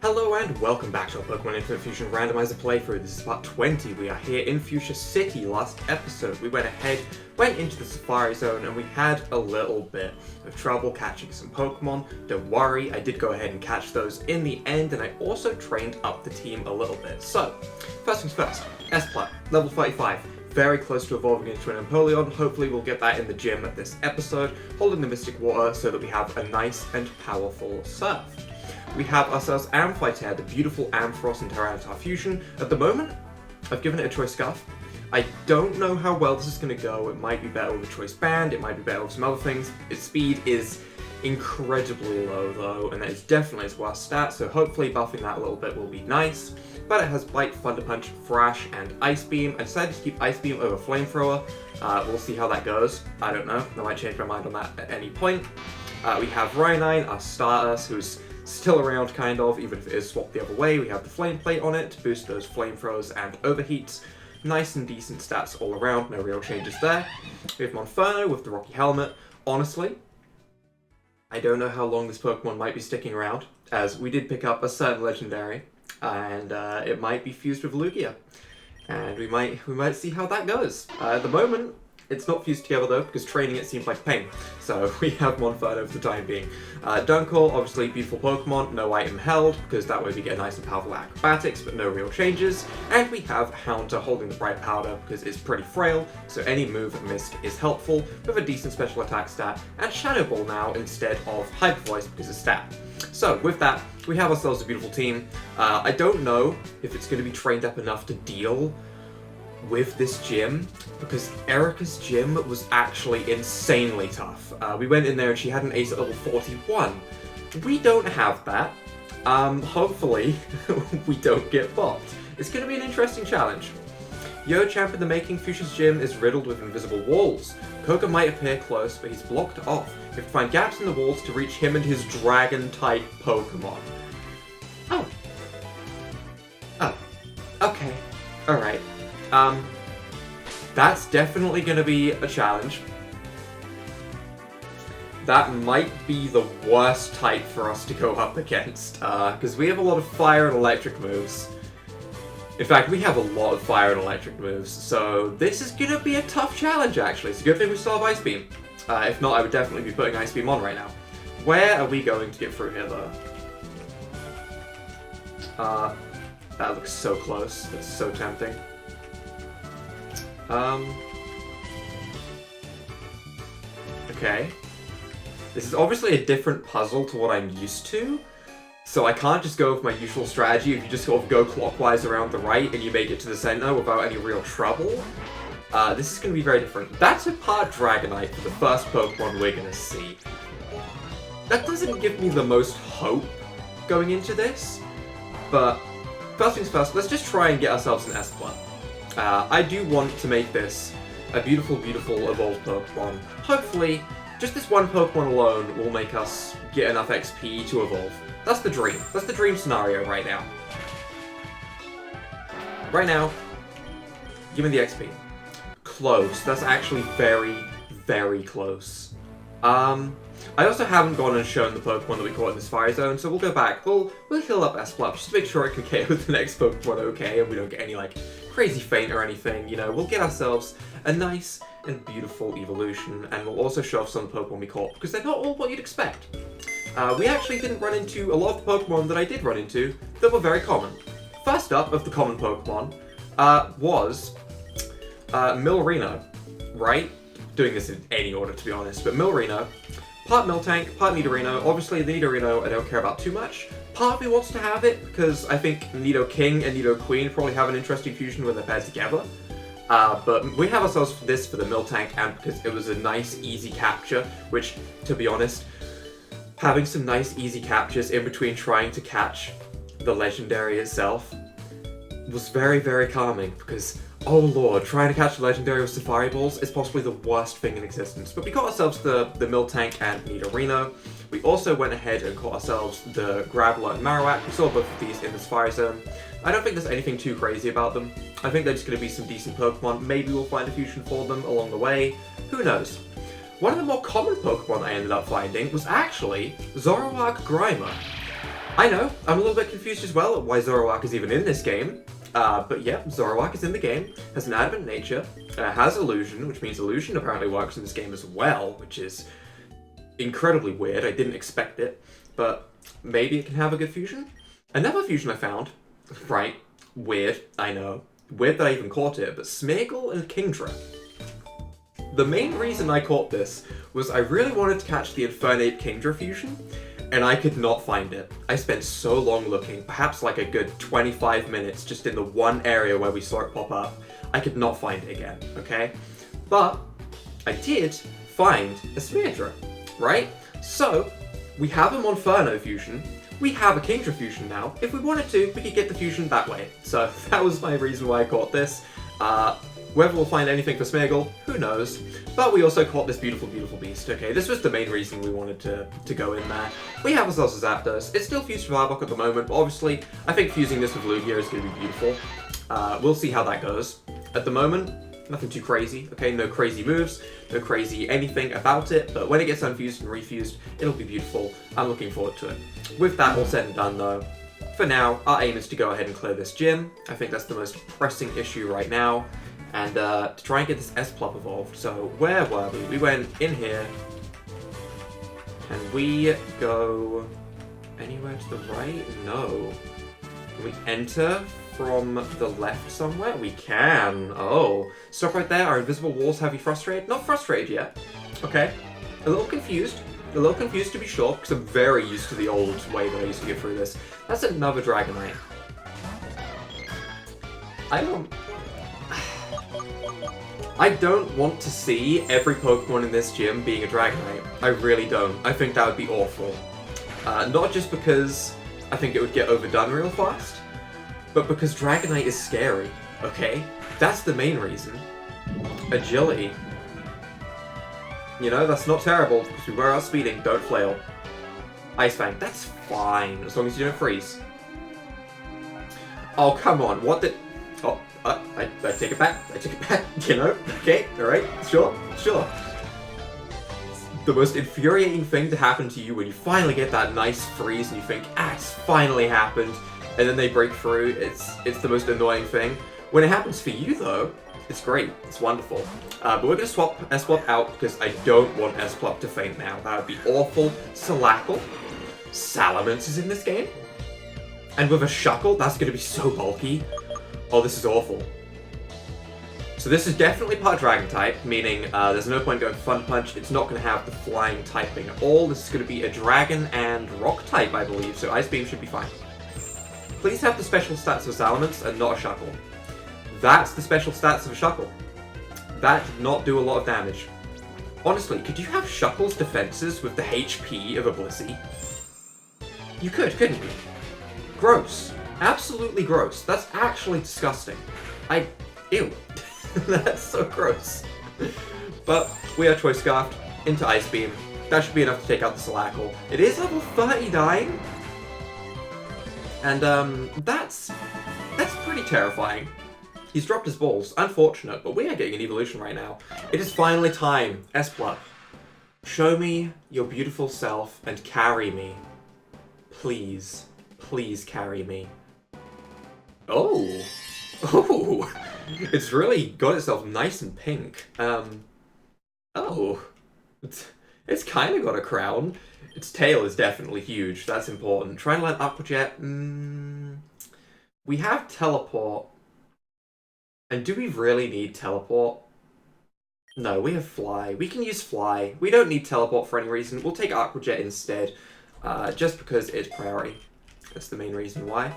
Hello and welcome back to our Pokemon Infinite Fusion Randomizer playthrough. This is part 20. We are here in Fuchsia City. Last episode we went into the Safari Zone and we had a little bit of trouble catching some Pokemon. Don't worry, I did go ahead and catch those in the end, and I also trained up the team a little bit. So, first things first, S-Plat, level 35. Very close to evolving into an Empoleon. Hopefully we'll get that in the gym at this episode, holding the Mystic Water so that we have a nice and powerful Surf. We have ourselves Amphitere, the beautiful Ampharos and Tyranitar fusion. At the moment, I've given it a Choice Scarf. I don't know how well this is going to go. It might be better with a Choice Band, it might be better with some other things. Its speed is incredibly low though, and that is definitely its worst stat, so hopefully buffing that a little bit will be nice. But it has Bite, Thunder Punch, Thrash, and Ice Beam. I decided to keep Ice Beam over Flamethrower. We'll see how that goes. I don't know. I might change my mind on that at any point. We have Rhynine, our starter, who's still around, kind of, even if it is swapped the other way. We have the Flame Plate on it to boost those flamethrowers and overheats. Nice and decent stats all around, no real changes there. We have Monferno with the Rocky Helmet. Honestly, I don't know how long this Pokemon might be sticking around, as we did pick up a certain legendary, and it might be fused with Lugia. And we might see how that goes. At the moment, it's not fused together though, because training it seems like pain. So we have Monferno for the time being. Dunkle, obviously beautiful Pokemon, no item held, because that way we get a nice and powerful acrobatics, but no real changes. And we have Houndour holding the Bright Powder, because it's pretty frail, so any move missed is helpful, with a decent special attack stat, and Shadow Ball now instead of Hyper Voice because it's stat. So with that, we have ourselves a beautiful team. I don't know if it's going to be trained up enough to deal with this gym, because Erica's gym was actually insanely tough. We went in there and she had an ace at level 41. We don't have that. Hopefully we don't get bopped. It's going to be an interesting challenge. Yo-Champ in the making, Fuchsia's gym is riddled with invisible walls. Koga might appear close, but he's blocked off. You have to find gaps in the walls to reach him and his dragon-type Pokemon. Oh. Okay. Alright. That's definitely going to be a challenge. That might be the worst type for us to go up against, because we have a lot of fire and electric moves. In fact, we have a lot of fire and electric moves, so this is going to be a tough challenge, actually. It's a good thing we still have Ice Beam. If not, I would definitely be putting Ice Beam on right now. Where are we going to get through here, though? That looks so close. That's so tempting. Okay. This is obviously a different puzzle to what I'm used to, so I can't just go with my usual strategy if you just sort of go clockwise around the right and you make it to the center without any real trouble. This is going to be very different. That's a part Dragonite for the first Pokemon we're going to see. That doesn't give me the most hope going into this, but first things first, let's just try and get ourselves an S-Plat. I do want to make this a beautiful, beautiful evolved Pokemon. Hopefully, just this one Pokemon alone will make us get enough XP to evolve. That's the dream. That's the dream scenario right now. Right now, give me the XP. Close. That's actually very, very close. I also haven't gone and shown the Pokemon that we caught in this Fire Zone, so we'll go back. We'll heal up S-Plat just to make sure it can get with the next Pokemon okay, and we don't get any, like, crazy faint or anything. You know, we'll get ourselves a nice and beautiful evolution, and we'll also show off some of the Pokemon we caught, because they're not all what you'd expect. We actually didn't run into a lot of the Pokemon that I did run into that were very common. First up of the common Pokemon was Milrino, right? Doing this in any order, to be honest, but Milrino. Part Miltank, part Nidorino. Obviously, the Nidorino I don't care about too much. Part of me wants to have it, because I think Nidoking and Nidoqueen probably have an interesting fusion when they're paired together. But we have ourselves this for the Miltank, and because it was a nice, easy capture, which, to be honest, having some nice, easy captures in between trying to catch the legendary itself was very, very calming, because oh lord, trying to catch the legendary with Safari Balls is possibly the worst thing in existence. But we got ourselves the Miltank and Nidorino. We also went ahead and caught ourselves the Graveler and Marowak. We saw both of these in the Safari Zone. I don't think there's anything too crazy about them. I think they're just going to be some decent Pokemon. Maybe we'll find a fusion for them along the way. Who knows? One of the more common Pokemon I ended up finding was actually Zoroark Grimer. I know, I'm a little bit confused as well at why Zoroark is even in this game. But yeah, Zoroark is in the game, has an adamant nature, has illusion, which means illusion apparently works in this game as well, which is incredibly weird. I didn't expect it, but maybe it can have a good fusion. Another fusion I found, right, weird, I know, weird that I even caught it, but Smeargle and Kingdra. The main reason I caught this was I really wanted to catch the Infernape Kingdra fusion, and I could not find it. I spent so long looking, perhaps like a good 25 minutes just in the one area where we saw it pop up. I could not find it again, okay? But I did find a Smeardra, right? So, we have a Monferno fusion, we have a Kingdra fusion now. If we wanted to, we could get the fusion that way. So that was my reason why I caught this. Whether we'll find anything for Smeargle, who knows? But we also caught this beautiful, beautiful beast. Okay, this was the main reason we wanted to go in there. We have ourselves a Zapdos. It's still fused with Arbok at the moment, but obviously, I think fusing this with Lugia is going to be beautiful. We'll see how that goes. At the moment, nothing too crazy, okay? No crazy moves, no crazy anything about it, but when it gets unfused and refused, it'll be beautiful. I'm looking forward to it. With that all said and done, though, for now, our aim is to go ahead and clear this gym. I think that's the most pressing issue right now. And to try and get this S-Plop evolved. So where were we? We went in here. And we go anywhere to the right? No. Can we enter from the left somewhere? We can. Oh. Stop right there. Our invisible walls have you frustrated? Not frustrated yet. Okay. A little confused. A little confused to be sure, because I'm very used to the old way that I used to get through this. That's another Dragonite. I don't want to see every Pokemon in this gym being a Dragonite. I really don't. I think that would be awful. Not just because I think it would get overdone real fast, but because Dragonite is scary, okay? That's the main reason. Agility. You know, that's not terrible, because we were outspeeding, don't flail. Ice Fang, that's fine, as long as you don't freeze. Oh, come on, what the... Oh, I take it back, you know? Okay, alright, sure. The most infuriating thing to happen to you when you finally get that nice freeze and you think, it's finally happened, and then they break through, it's the most annoying thing. When it happens for you, though, it's great, it's wonderful. But we're going to swap S-Plop out because I don't want S-Plop to faint now. That would be awful. Salackle. Salamence is in this game. And with a Shuckle, that's going to be so bulky. Oh, this is awful. So this is definitely part Dragon type, meaning there's no point going for Thunder Punch. It's not going to have the flying typing at all. This is going to be a Dragon and Rock type, I believe, so Ice Beam should be fine. Please have the special stats of Salamence and not a Shuckle. That's the special stats of a Shuckle. That did not do a lot of damage. Honestly, could you have Shuckle's defenses with the HP of a Blissey? You could, couldn't you? Gross. Absolutely gross. That's actually disgusting. Ew. That's so gross. But we are Choice Scarfed into Ice Beam. That should be enough to take out the Salackle. It is level 39. And that's pretty terrifying. He's dropped his balls. Unfortunate, but we are getting an evolution right now. It is finally time. S-Plop. Show me your beautiful self and carry me. Please. Please carry me. Oh. Oh. It's really got itself nice and pink. Oh. It's kind of got a crown. Its tail is definitely huge. That's important. Trying to land Aqua Jet. We have Teleport. And do we really need Teleport? No, we have Fly. We can use Fly. We don't need Teleport for any reason. We'll take Aqua Jet instead. Just because it's priority. That's the main reason why.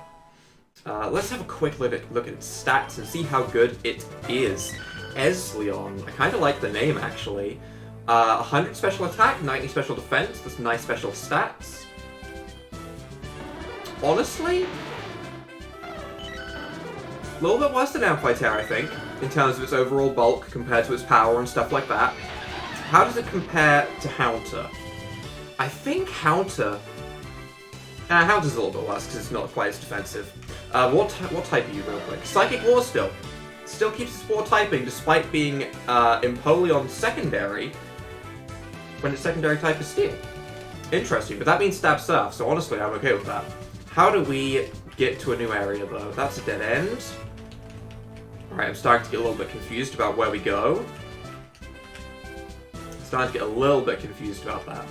Let's have a quick look at its stats and see how good it is. Esleon. I kind of like the name, actually. 100 special attack, 90 special defense. That's nice special stats. Honestly, a little bit worse than Amphitrite, I think, in terms of its overall bulk compared to its power and stuff like that. How does it compare to Haunter? I think Haunter... Haunter's a little bit worse because it's not quite as defensive. What type are you, real quick? Psychic War still. Still keeps its war typing despite being Empoleon secondary when its secondary type is Steel. Interesting, but that means Stab Surf, so honestly I'm okay with that. How do we get to a new area, though? That's a dead end. Alright, I'm starting to get a little bit confused about where we go. Starting to get a little bit confused about that.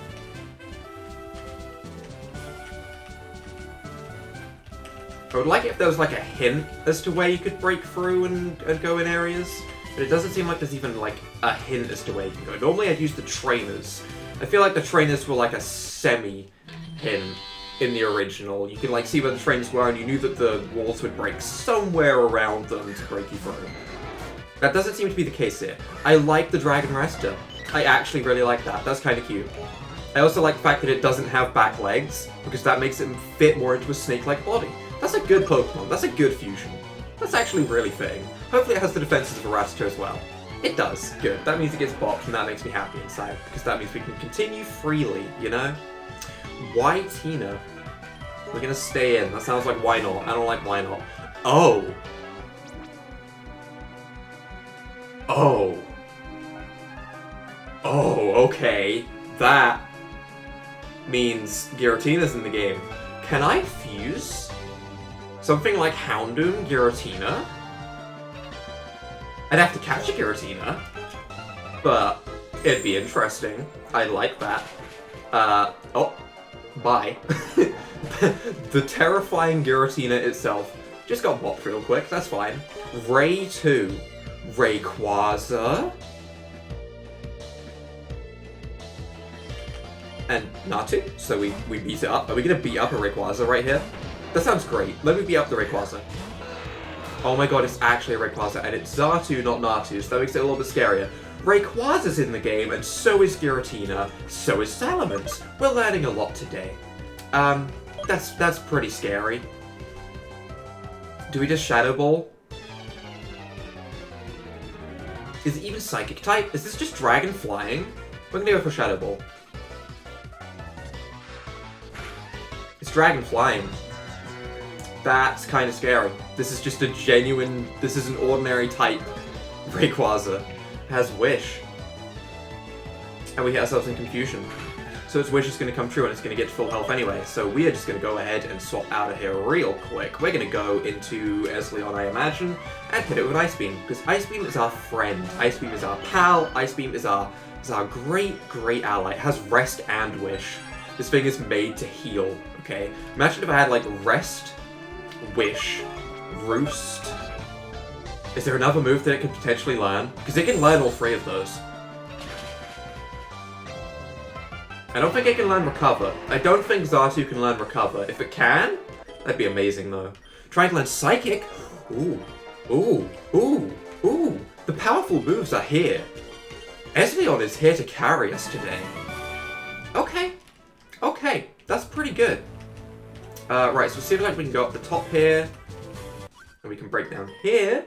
I would like it if there was like a hint as to where you could break through and go in areas, but it doesn't seem like there's even like a hint as to where you can go. Normally I'd use the trainers. I feel like the trainers were like a semi-hint in the original. You could like see where the trainers were and you knew that the walls would break somewhere around them to break you through. That doesn't seem to be the case here. I like the Dragon Rester. I actually really like that. That's kind of cute. I also like the fact that it doesn't have back legs, because that makes it fit more into a snake-like body. That's a good Pokemon. That's a good fusion. That's actually really fitting. Hopefully it has the defenses of a Rattata as well. It does. Good. That means it gets bopped, and that makes me happy inside, because that means we can continue freely, you know? Why Tina? We're gonna stay in. That sounds like why not. I don't like why not. Oh! Oh! Oh, okay. That means Giratina's in the game. Can I fuse something like Houndoom Giratina? I'd have to catch a Giratina, but it'd be interesting. I like that. Oh, bye. The terrifying Giratina itself just got bopped real quick, that's fine. Ray 2. Rayquaza. And Natu, so we beat it up. Are we gonna beat up a Rayquaza right here? That sounds great. Let me beat up the Rayquaza. Oh my god, it's actually a Rayquaza, and it's Xatu, not Natu, so that makes it a little bit scarier. Rayquaza's in the game, and so is Giratina, so is Salamence. We're learning a lot today. That's pretty scary. Do we just Shadow Ball? Is it even Psychic type? Is this just Dragon Flying? We're gonna go for Shadow Ball. It's Dragon Flying. That's kind of scary. This is just a genuine... This is an ordinary type Rayquaza. Has Wish. And we hit ourselves in Confusion. So its Wish is going to come true and it's going to get to full health anyway. So we are just going to go ahead and swap out of here real quick. We're going to go into Esleon, I imagine, and hit it with Ice Beam. Because Ice Beam is our friend. Ice Beam is our pal. Ice Beam is our great, great ally. It has Rest and Wish. This thing is made to heal, okay? Imagine if I had, like, Rest, Wish, Roost. Is there another move that it could potentially learn? Because it can learn all three of those. I don't think it can learn Recover. I don't think Xatu can learn Recover. If it can, that'd be amazing, though. Trying to learn Psychic? Ooh. Ooh. Ooh. Ooh. The powerful moves are here. Esleon is here to carry us today. Okay. Okay. That's pretty good. Right, so it seems like we can go up the top here. And we can break down here.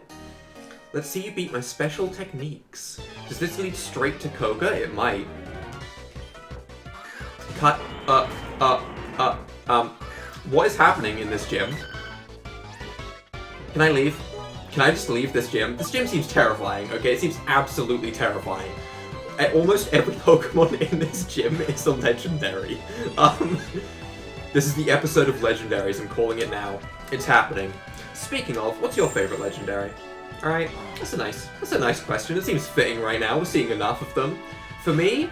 Let's see you beat my special techniques. Does this lead straight to Koga? It might. Cut. What is happening in this gym? Can I leave? Can I just leave this gym? This gym seems terrifying, okay? It seems absolutely terrifying. Almost every Pokemon in this gym is a legendary. This is the episode of Legendaries, I'm calling it now. It's happening. Speaking of, what's your favorite legendary? Alright, that's a nice question. It seems fitting right now. We're seeing enough of them. For me...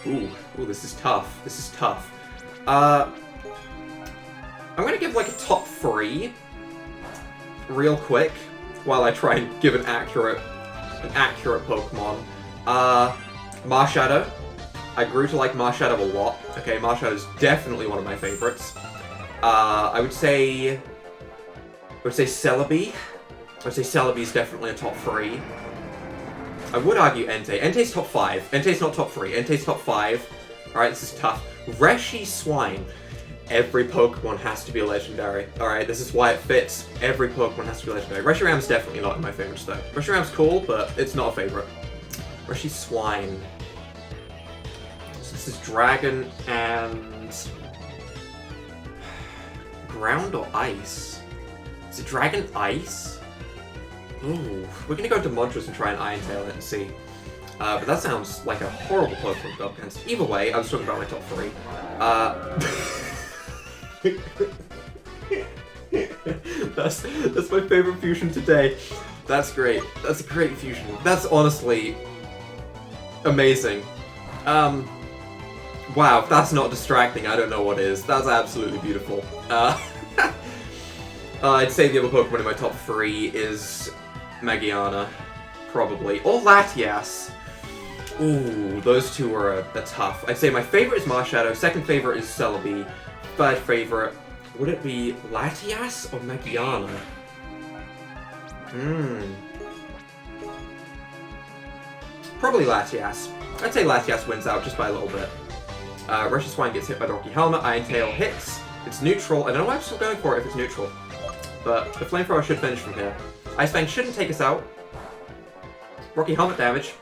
Ooh, this is tough. This is tough. I'm gonna give like a top 3 real quick while I try and give an accurate Pokemon. Marshadow. I grew to like Marshadow a lot. Okay, Marshadow is definitely one of my favorites. I would say Celebi. I would say Celebi is definitely a top 3. I would argue Entei. Entei's top 5. Entei's not top 3. Entei's top 5. Alright, this is tough. Reshi-Swine. Every Pokemon has to be a legendary. Alright, this is why it fits. Every Pokemon has to be a legendary. Reshiram's definitely not in my favorites though. Reshiram's cool, but it's not a favorite. Reshi-Swine. So this is Dragon and... Ground or Ice? Is it Dragon Ice? Ooh, we're gonna go to Moltres and try and Iron Tail it and see. But that sounds like a horrible Pokemon to go up against. Either way, I was talking about my top 3. That's my favorite fusion today. That's great. That's a great fusion. That's honestly amazing. Wow, if that's not distracting, I don't know what is. That's absolutely beautiful. I'd say the other Pokemon in my top 3 is Magiana, probably. Or Latias. Ooh, those two are tough. I'd say my favorite is Marshadow, second favorite is Celebi, third favorite, would it be Latias or Magiana? Probably Latias. I'd say Latias wins out just by a little bit. Russian Swine gets hit by the Rocky Helmet, Iron Tail hits, it's neutral. I don't know why I'm still going for it if it's neutral. But the Flamethrower should finish from here. Ice Fang shouldn't take us out. Rocky Helmet damage.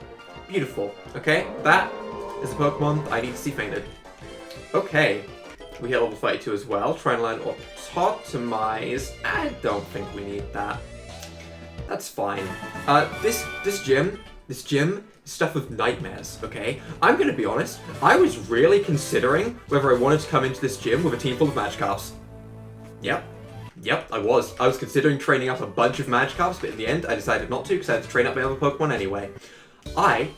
Beautiful. Okay, that is a Pokemon I need to see fainted. Okay, we hit level 32 as well. Try and learn Autotomize. I don't think we need that. That's fine. This gym is stuff with nightmares, okay? I'm gonna be honest, I was really considering whether I wanted to come into this gym with a team full of Magikarps. Yep, I was. I was considering training up a bunch of Magikarps, but in the end I decided not to because I had to train up my other Pokemon anyway. I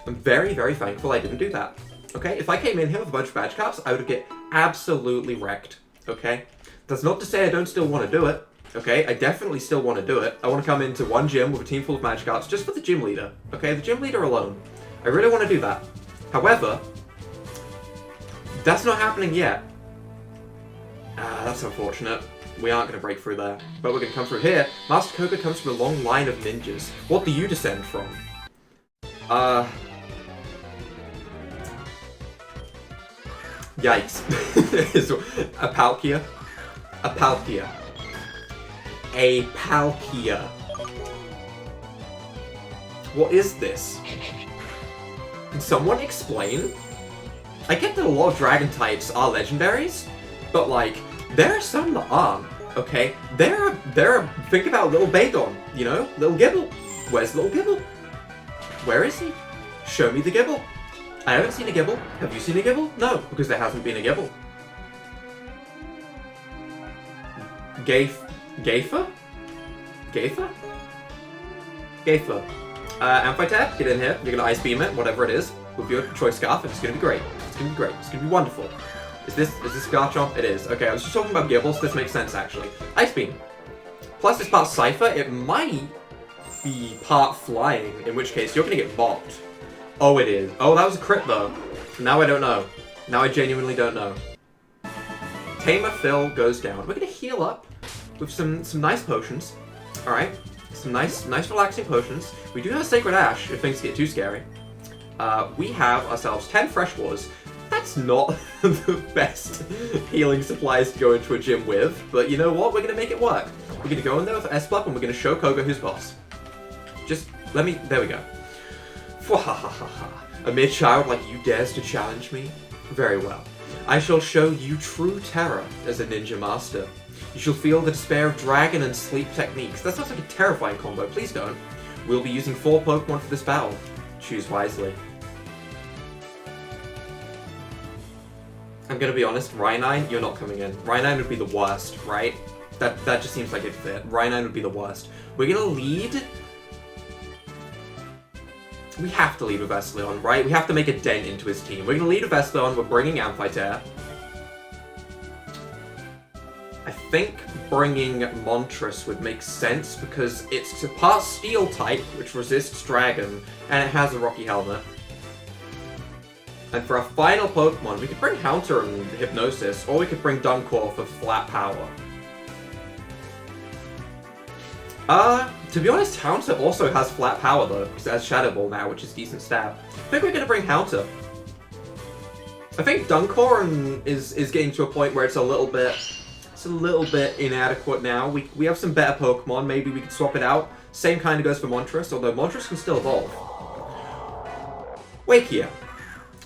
am very, very thankful I didn't do that. Okay? If I came in here with a bunch of Magikarps, I would get absolutely wrecked. Okay? That's not to say I don't still want to do it. Okay? I definitely still want to do it. I want to come into one gym with a team full of Magikarps just for the gym leader. Okay? The gym leader alone. I really want to do that. However, that's not happening yet. That's unfortunate. We aren't going to break through there. But we're going to come through here. Master Koga comes from a long line of ninjas. What do you descend from? Yikes. A Palkia. A Palkia. A Palkia. What is this? Can someone explain? I get that a lot of dragon types are legendaries, but like, there are some that aren't, okay? There are, think about Little Bagon, you know? Little Gibble. Where's Little Gibble? Where is he? Show me the Gibble. I haven't seen a Gibble. Have you seen a Gibble? No, because there hasn't been a Gibble. Gayfa? Amphitab, get in here. You're gonna Ice Beam it, whatever it is, with your Choice Scarf, and it's gonna be great. It's gonna be great. It's gonna be wonderful. Is this Garchomp? It is. Okay, I was just talking about Gibbles. This makes sense, actually. Ice Beam. Plus, it's part Cypher. It might be part Flying, in which case you're gonna get bopped. Oh, it is. Oh, that was a crit, though. Now I don't know. Now I genuinely don't know. Tamer Phil goes down. We're gonna heal up with some nice potions. Alright. Some nice relaxing potions. We do have a Sacred Ash if things get too scary. We have ourselves 10 Fresh Waters. That's not the best healing supplies to go into a gym with, but you know what? We're gonna make it work. We're gonna go in there with S-Plup and we're gonna show Koga who's boss. Just let me. There we go. A mere child like you dares to challenge me? Very well. I shall show you true terror as a ninja master. You shall feel the despair of dragon and sleep techniques. That sounds like a terrifying combo. Please don't. We'll be using 4 Pokemon for this battle. Choose wisely. I'm gonna be honest, Rhynine, you're not coming in. Rhynine would be the worst, right? That just seems like it'd fit. Rhynine would be the worst. We're gonna lead... We have to lead with Vesleon, right? We have to make a dent into his team. We're gonna lead with Vesleon, we're bringing Amphitere. I think bringing Moltres would make sense because it's a part Steel type, which resists Dragon, and it has a Rocky Helmet. And for our final Pokemon, we could bring Haunter and Hypnosis, or we could bring Dunkor for flat power. To be honest, Haunter also has flat power though, because it has Shadow Ball now, which is decent stab. I think we're gonna bring Haunter. I think Dunkor is getting to a point where it's a little bit inadequate now. We have some better Pokemon, maybe we could swap it out. Same kind of goes for Moltres, although Moltres can still evolve. Wakia.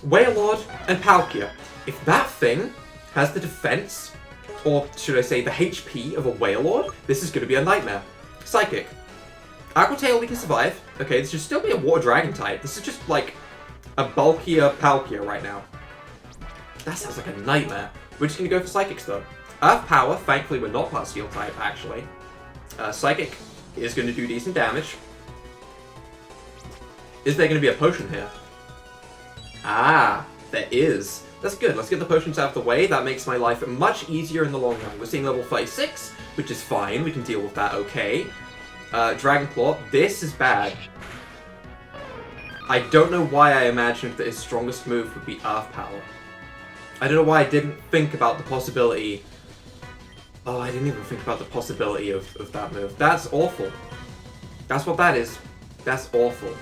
Wailord and Palkia. If that thing has the defense, or should I say the HP of a Wailord, this is going to be a nightmare. Psychic. Aqua Tail we can survive. Okay, this should still be a Water Dragon type. This is just like a bulkier Palkia right now. That sounds like a nightmare. We're just going to go for Psychics though. Earth Power, thankfully we're not part Steel type, actually. Psychic is going to do decent damage. Is there going to be a potion here? Ah, there is. That's good. Let's get the potions out of the way. That makes my life much easier in the long run. We're seeing level 36, which is fine. We can deal with that okay. Dragon Claw, this is bad. I don't know why I imagined that his strongest move would be Earth Power. I don't know why I didn't think about the possibility. Oh, I didn't even think about the possibility of that move. That's awful. That's what that is. That's awful.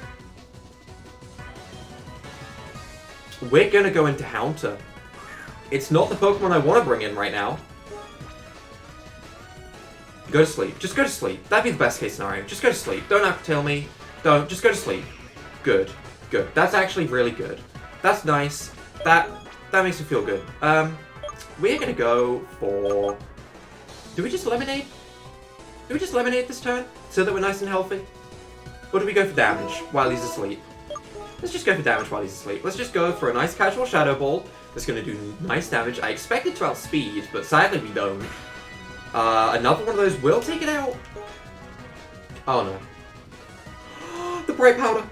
We're gonna go into Haunter. It's not the Pokemon I want to bring in right now. Go to sleep. Just go to sleep. That'd be the best case scenario. Just go to sleep. Don't have to tell me. Don't. Just go to sleep. Good. Good. That's actually really good. That's nice. That makes me feel good. We're gonna go for... Do we just Lemonade? Do we just Lemonade this turn? So that we're nice and healthy? Or do we go for damage while he's asleep? Let's just go for damage while he's asleep. Let's just go for a nice casual Shadow Ball. That's going to do nice damage. I expect it to outspeed, but sadly we don't. Another one of those will take it out. Oh no. The Bright Powder!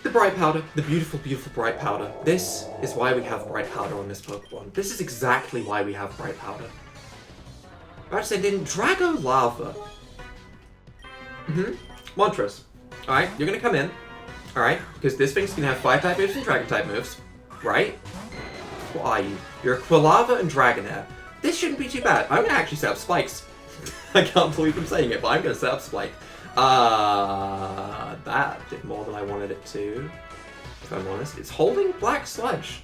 The Bright Powder. The beautiful, beautiful Bright Powder. This is why we have Bright Powder on this Pokemon. This is exactly why we have Bright Powder. I'm about to send in Drago Lava. Moltres. Alright, you're going to come in. Alright, because this thing's gonna have Fire-type moves and Dragon-type moves, right? What are you? You're a Quilava and Dragonair. This shouldn't be too bad. I'm gonna actually set up Spikes. I can't believe I'm saying it, but I'm gonna set up Spike. That did more than I wanted it to, if I'm honest. It's holding Black Sludge.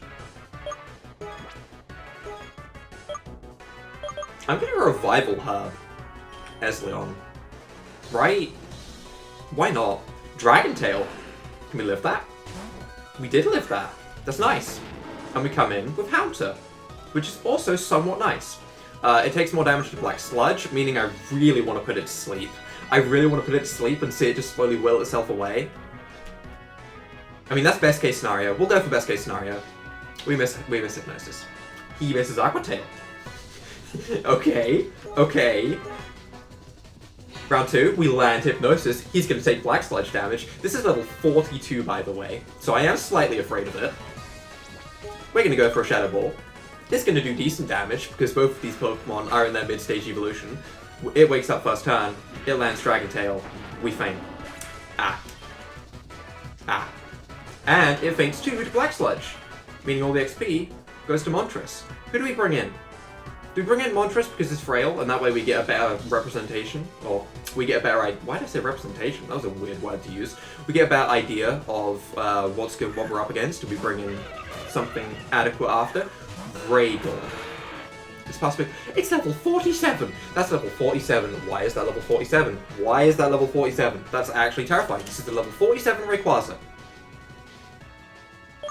I'm gonna Revival Herb Esleon. Right? Why not? Dragon Tail. Can we lift that? We did lift that. That's nice. And we come in with Haunter, which is also somewhat nice. It takes more damage to Black Sludge, meaning I really want to put it to sleep. I really want to put it to sleep and see it just slowly will itself away. I mean, that's best case scenario. We'll go for best case scenario. We miss Hypnosis. He misses Aqua Tail. Okay. Round 2, we land Hypnosis. He's going to take Black Sludge damage. This is level 42, by the way, so I am slightly afraid of it. We're going to go for a Shadow Ball. It's going to do decent damage, because both of these Pokemon are in their mid-stage evolution. It wakes up first turn. It lands Dragon Tail. We faint. Ah. And it faints 2 to Black Sludge, meaning all the XP goes to Moltres. Who do we bring in? Do we bring in Moltres because it's frail, and that way we get a better representation? Or we get a better idea. Why did I say representation? That was a weird word to use. We get a better idea of what we're up against. Do we bring in something adequate after? Rhaegal. It's possible. It's level 47! That's level 47. Why is that level 47? Why is that level 47? That's actually terrifying. This is the level 47 Rayquaza.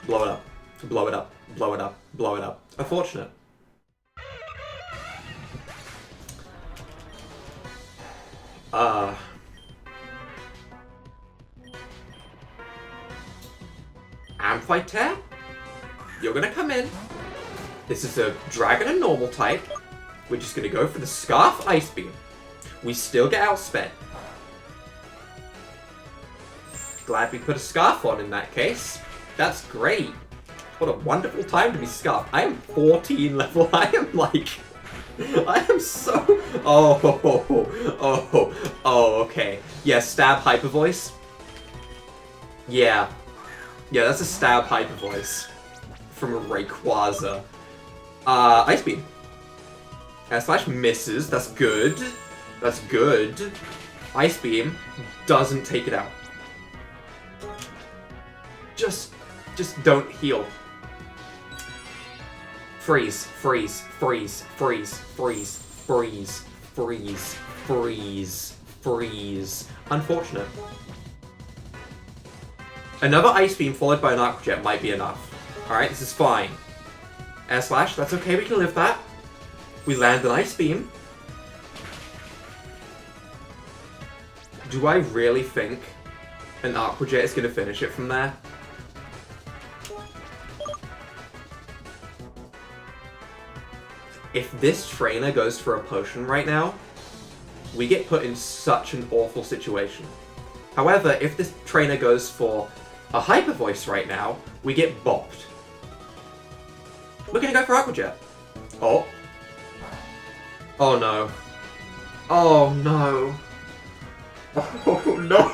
Blow it up. Blow it up. Blow it up. Blow it up. Unfortunate. Amphitere? You're gonna come in. This is a Dragon and Normal type. We're just gonna go for the Scarf Ice Beam. We still get outsped. Glad we put a Scarf on in that case. That's great. What a wonderful time to be Scarfed. I am 14 level. I am like... I am so... Oh, okay. Yeah, Stab Hyper Voice. Yeah, that's a Stab Hyper Voice. From a Rayquaza. Ice Beam. Slash misses. That's good. That's good. Ice Beam doesn't take it out. Just don't heal. Freeze, freeze, freeze, freeze, freeze, freeze, freeze, freeze, freeze. Unfortunate. Another Ice Beam followed by an Aqua Jet might be enough. Alright, this is fine. Air Slash, that's okay, we can live that. We land an Ice Beam. Do I really think an Aqua Jet is going to finish it from there? If this trainer goes for a potion right now, we get put in such an awful situation. However, if this trainer goes for a Hyper Voice right now, we get bopped. We're gonna go for Aqua Jet. Oh. Oh no. Oh no. Oh no.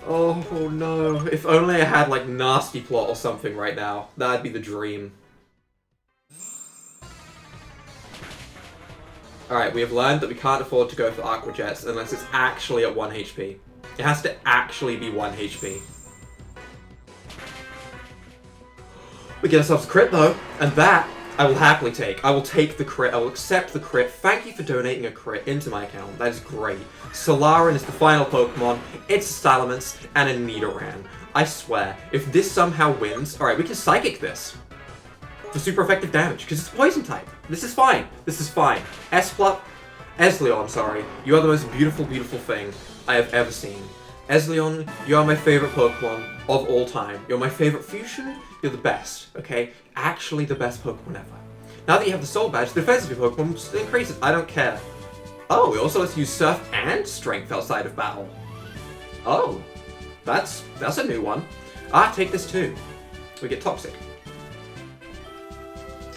Oh no. If only I had like Nasty Plot or something right now. That'd be the dream. Alright, we have learned that we can't afford to go for Aqua Jets unless it's actually at 1 HP. It has to actually be 1 HP. We get ourselves a crit though, and that I will happily take. I will take the crit, I will accept the crit. Thank you for donating a crit into my account, that is great. Solaren is the final Pokemon, it's a Salamence, and a Nidoran. I swear, if this somehow wins, alright, we can Psychic this. For super effective damage, because it's a poison type. This is fine. This is fine. Esleon, sorry. You are the most beautiful, beautiful thing I have ever seen. Esleon, you are my favorite Pokemon of all time. You're my favorite fusion. You're the best, okay? Actually the best Pokemon ever. Now that you have the Soul Badge, the defense of your Pokemon increases. I don't care. Oh, we also let's use Surf and Strength outside of battle. Oh, that's a new one. Ah, take this too. We get Toxic.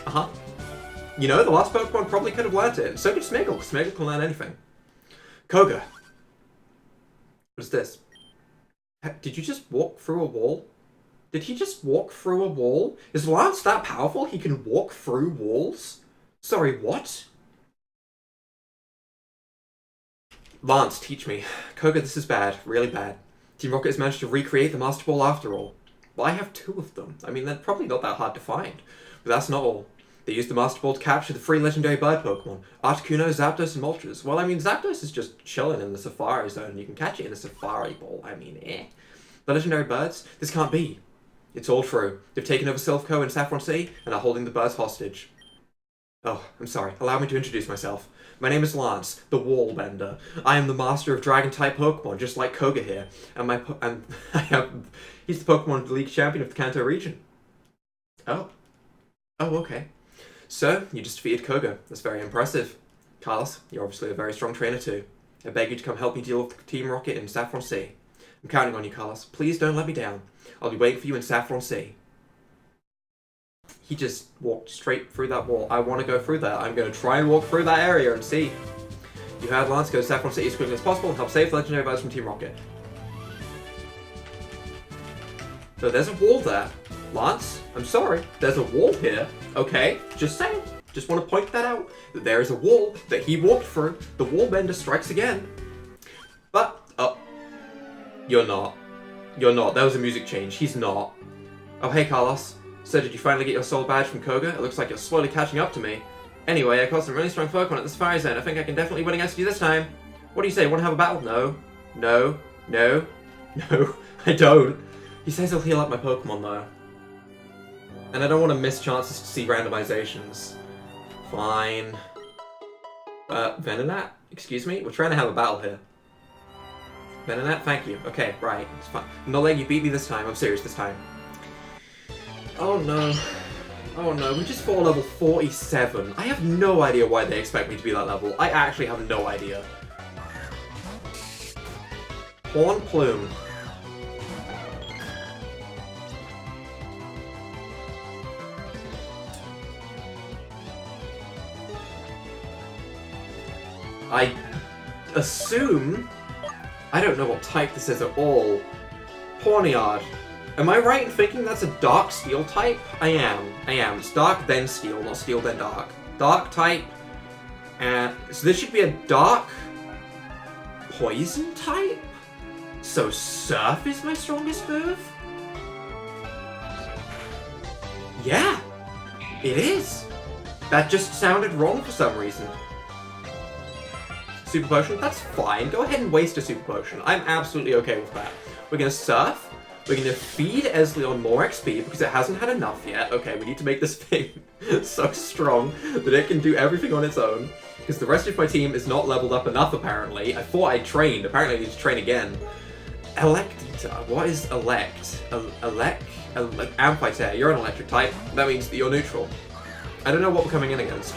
Uh-huh. You know, the last Pokemon probably could have learned it. So could Smeagol, because Smeagol can learn anything. Koga. What is this? Did you just walk through a wall? Did he just walk through a wall? Is Lance that powerful? He can walk through walls? Sorry, what? Lance, teach me. Koga, this is bad. Really bad. Team Rocket has managed to recreate the Master Ball after all. Well, I have 2 of them. I mean, they're probably not that hard to find. But that's not all. They used the Master Ball to capture the 3 legendary bird Pokemon. Articuno, Zapdos, and Moltres. Well, I mean, Zapdos is just chilling in the Safari Zone. You can catch it in a Safari Ball. I mean, eh. The legendary birds? This can't be. It's all true. They've taken over Silphco and Saffron City, and are holding the birds hostage. Oh, I'm sorry. Allow me to introduce myself. My name is Lance, the Wallbender. I am the master of Dragon-type Pokemon, just like Koga here. And he's the Pokemon League champion of the Kanto region. Oh. Oh, okay. So, you just defeated Koga. That's very impressive. Carlos, you're obviously a very strong trainer too. I beg you to come help me deal with Team Rocket in Saffron Sea. I'm counting on you, Carlos. Please don't let me down. I'll be waiting for you in Saffron Sea. He just walked straight through that wall. I want to go through that. I'm going to try and walk through that area and see. You heard Lance, go to Saffron City as quickly as possible and help save the legendary birds from Team Rocket. So there's a wall there. Lance, I'm sorry. There's a wall here. Okay, just saying. Just want to point that out. That there is a wall that he walked through. The Wallbender strikes again. But, oh. You're not. You're not. That was a music change. He's not. Oh, hey, Carlos. So, did you finally get your soul badge from Koga? It looks like you're slowly catching up to me. Anyway, I caught some really strong Pokemon at the Safari Zone. I think I can definitely win against you this time. What do you say? Want to have a battle? No. No. No. No. I don't. He says he'll heal up my Pokemon, though. And I don't want to miss chances to see randomizations. Fine. Venonat? Excuse me? We're trying to have a battle here. Venonat, thank you. Okay, right. It's fine. I'm not letting you beat me this time. I'm serious this time. Oh no. Oh no, we just fought level 47. I have no idea why they expect me to be that level. I actually have no idea. Horn Plume. I assume... I don't know what type this is at all. Pawniard. Am I right in thinking that's a Dark Steel type? I am. It's Dark then Steel, not Steel then Dark. Dark type. And so this should be a Dark Poison type? So Surf is my strongest move? Yeah, it is. That just sounded wrong for some reason. Super Potion? That's fine. Go ahead and waste a Super Potion. I'm absolutely okay with that. We're gonna Surf. We're gonna feed Esleon more XP because it hasn't had enough yet. Okay, we need to make this thing so strong that it can do everything on its own. Because the rest of my team is not leveled up enough, apparently. I thought I trained. Apparently I need to train again. Electita. What is Elect? Amphitere. You're an electric type. That means that you're neutral. I don't know what we're coming in against.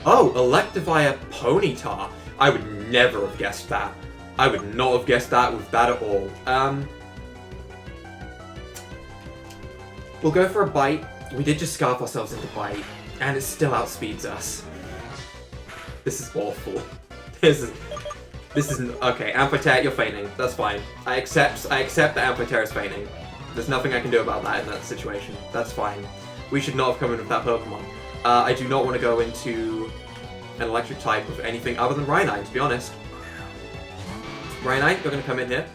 Oh, Electivire Ponyta. I would never have guessed that. I would not have guessed that with that at all. We'll go for a bite. We did just scarf ourselves into bite, and it still outspeeds us. This is awful. This isn't okay. Amphater, you're feigning. That's fine. I accept that Amphater is feigning. There's nothing I can do about that in that situation. That's fine. We should not have come in with that Pokemon. I do not want to go into an electric type with anything other than Rhynine, to be honest. Rhynine, you're going to come in here,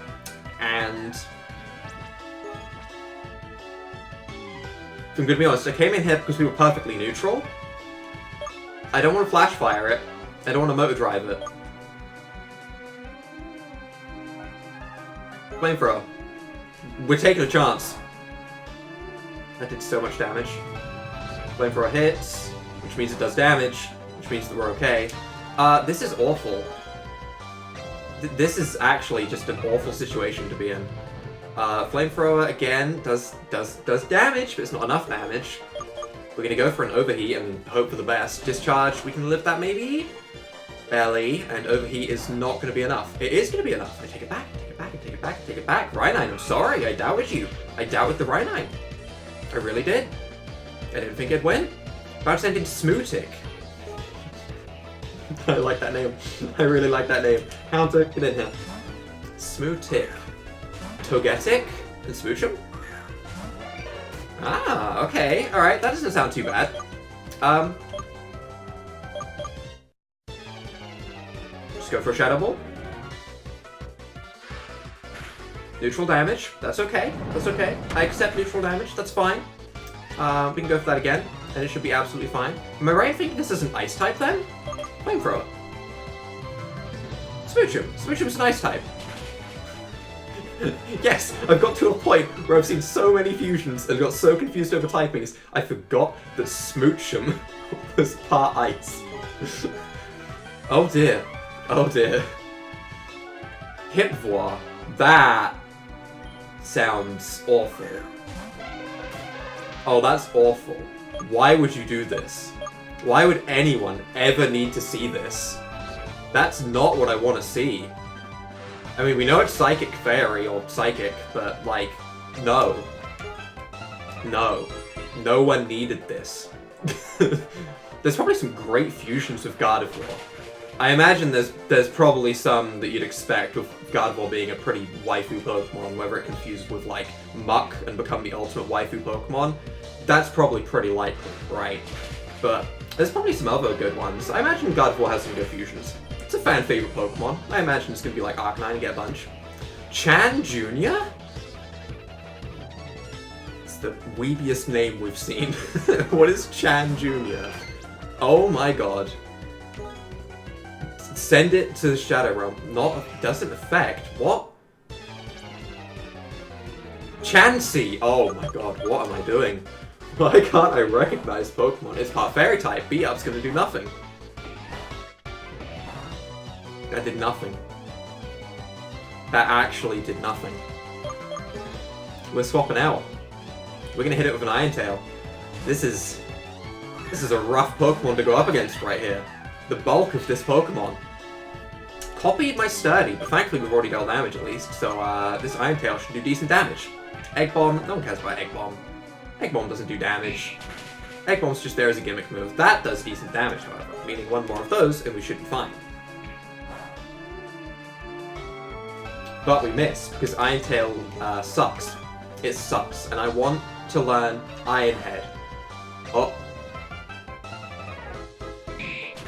and I'm going to be honest, I came in here because we were perfectly neutral. I don't want to Flash Fire it. I don't want to Motor Drive it. Flamethrower. We're taking a chance. That did so much damage. Flamethrower hits, which means it does damage, which means that we're okay. This is awful. This is actually just an awful situation to be in. Flamethrower, again, does damage, but it's not enough damage. We're gonna go for an Overheat and hope for the best. Discharge, we can live that maybe? Barely, and Overheat is not gonna be enough. It is gonna be enough. I take it back, take it back, take it back, take it back. Rhynine, I'm sorry, I doubted you. I doubted the Rhynine. I really did. I didn't think I'd win. About to send in Smootic. I like that name. I really like that name. Houndour, get in here. Smootic. Togetic and Smoochum? Ah, okay. Alright, that doesn't sound too bad. Just go for a Shadow Ball. Neutral damage. That's okay. That's okay. I accept neutral damage. That's fine. We can go for that again, and it should be absolutely fine. Am I right in thinking this is an Ice type then? Flamethrower. Smoochum. Smoochum's an Ice type. Yes, I've got to a point where I've seen so many fusions and got so confused over typings, I forgot that Smoochum was part Ice. Oh dear. Oh dear. Hipvoir. That sounds awful. Oh, that's awful. Why would you do this? Why would anyone ever need to see this? That's not what I want to see. I mean, we know it's Psychic Fairy or Psychic, but, like, no. No. No one needed this. There's probably some great fusions with Gardevoir. I imagine there's probably some that you'd expect with Gardevoir being a pretty waifu Pokemon, whether it confuses with, like, Muck and become the ultimate waifu Pokemon. That's probably pretty likely, right? But there's probably some other good ones. I imagine Gardevoir has some good fusions. It's a fan favorite Pokemon. I imagine it's gonna be like Arcanine and get a bunch. Chan Jr.? It's the weebiest name we've seen. What is Chan Jr.? Oh my god. Send it to the Shadow Realm. Doesn't affect. What? Chansey! Oh my god, what am I doing? Why can't I recognize Pokemon? It's part Fairy type. Beat-up's gonna do nothing. That did nothing. That actually did nothing. We're swapping out. We're gonna hit it with an Iron Tail. This is a rough Pokemon to go up against right here. The bulk of this Pokemon. Copied my Sturdy, but thankfully we've already dealt damage at least, so this Iron Tail should do decent damage. Egg Bomb, no one cares about Egg Bomb. Egg Bomb doesn't do damage. Egg Bomb's just there as a gimmick move. That does decent damage, however, meaning one more of those and we should be fine. But we miss, because Iron Tail sucks. It sucks, and I want to learn Iron Head. Oh.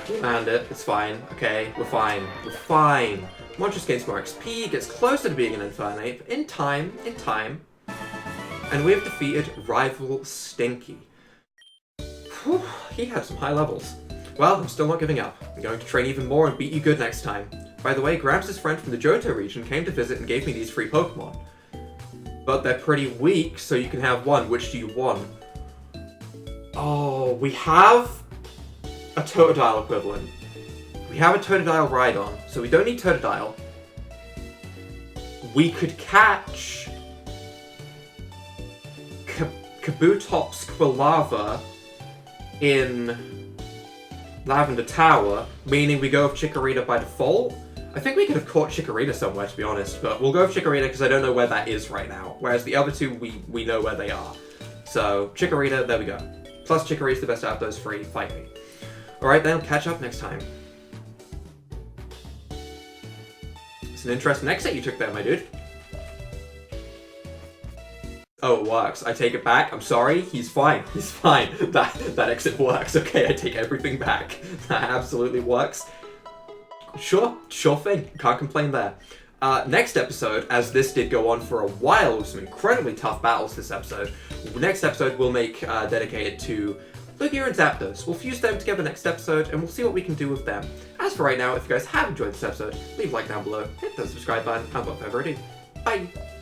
We land it, it's fine. Okay, we're fine. We're fine. Monstrous gains more XP, gets closer to being an Infernape, but in time. And we have defeated rival Stinky. Whew, he had some high levels. Well, I'm still not giving up. I'm going to train even more and beat you good next time. By the way, Gramps' friend from the Johto region came to visit and gave me these free Pokemon. But they're pretty weak, so you can have one. Which do you want? Oh, we have a Totodile equivalent. We have a Totodile Rhydon, so we don't need Totodile. We could catch Butops Quilava in Lavender Tower, meaning we go with Chikorita by default. I think we could have caught Chikorita somewhere, to be honest, but we'll go with Chikorita because I don't know where that is right now, whereas the other two, we know where they are. So, Chikorita, there we go. Plus Chikorita's the best out of those three, fight me. Alright then, catch up next time. It's an interesting exit you took there, my dude. Oh, it works. I take it back. I'm sorry. He's fine. He's fine. That exit works. Okay, I take everything back. That absolutely works. Sure thing. Can't complain there. Next episode, as this did go on for a while with some incredibly tough battles this episode, next episode we'll make dedicated to Lugia and Zapdos. We'll fuse them together next episode, and we'll see what we can do with them. As for right now, if you guys have enjoyed this episode, leave a like down below, hit the subscribe button, and without further ado, bye!